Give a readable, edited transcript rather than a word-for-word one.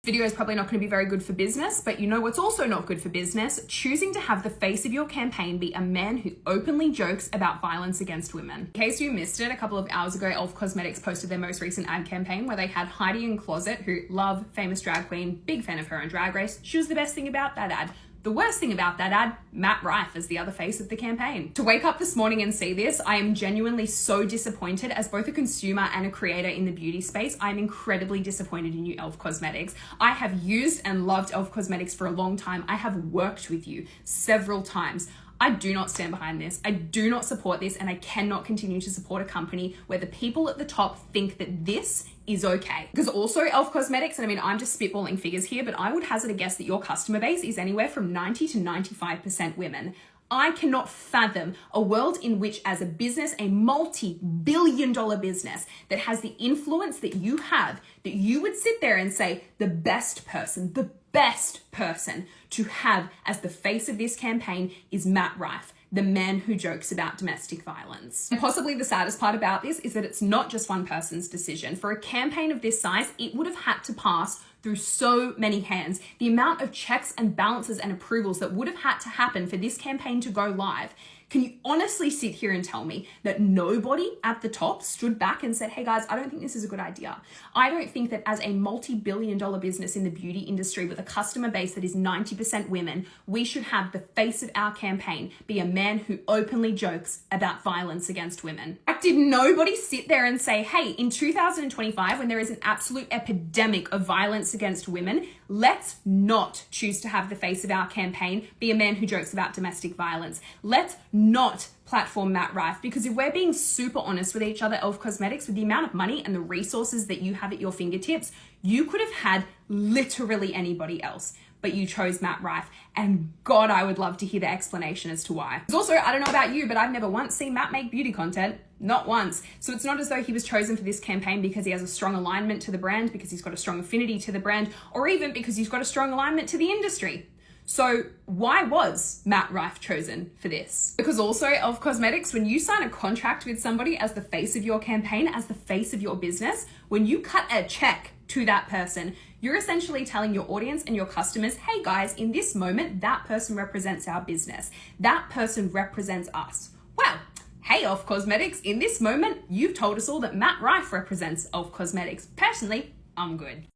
video is probably not going to be very good for business, but you know what's also not good for business? Choosing to have the face of your campaign be a man who openly jokes about violence against women. In case you missed it, a couple of hours ago, Elf Cosmetics posted their most recent ad campaign where they had Heidi in Closet, who love, famous drag queen, big fan of her on Drag Race. She was the best thing about that ad. The worst thing about that ad, Matt Rife as the other face of the campaign. To wake up this morning and see this, I am genuinely so disappointed. As both a consumer and a creator in the beauty space, I'm incredibly disappointed in you, Elf Cosmetics. I have used and loved Elf Cosmetics for a long time. I have worked with you several times. I do not stand behind this. I do not support this, and I cannot continue to support a company where the people at the top think that this is okay. Because also Elf Cosmetics, and I mean, I'm just spitballing figures here, but I would hazard a guess that your customer base is anywhere from 90 to 95% women. I cannot fathom a world in which, as a business, a multi-billion-dollar business that has the influence that you have, that you would sit there and say the best person to have as the face of this campaign is Matt Rife, the man who jokes about domestic violence. And possibly the saddest part about this is that it's not just one person's decision. For a campaign of this size, it would have had to pass through so many hands. The amount of checks and balances and approvals that would have had to happen for this campaign to go live. Can you honestly sit here and tell me that nobody at the top stood back and said, hey guys, I don't think this is a good idea. I don't think that as a multi-billion-dollar business in the beauty industry with a customer base that is 90% women, we should have the face of our campaign be a man who openly jokes about violence against women. Like, did nobody sit there and say, hey, in 2025, when there is an absolute epidemic of violence against women, let's not choose to have the face of our campaign be a man who jokes about domestic violence. Let's not platform Matt Rife, because if we're being super honest with each other, Elf Cosmetics, with the amount of money and the resources that you have at your fingertips, you could have had literally anybody else, but you chose Matt Rife, and God, I would love to hear the explanation as to why. Also, I don't know about you, but I've never once seen Matt make beauty content. Not once. So it's not as though he was chosen for this campaign because he has a strong alignment to the brand, because he's got a strong affinity to the brand, or even because he's got a strong alignment to the industry. So why was Matt Rife chosen for this? Because also, Elf Cosmetics, when you sign a contract with somebody as the face of your campaign, as the face of your business, when you cut a check to that person, you're essentially telling your audience and your customers, hey guys, in this moment, that person represents our business. That person represents us. Well, hey Elf Cosmetics, in this moment, you've told us all that Matt Rife represents Elf Cosmetics. Personally, I'm good.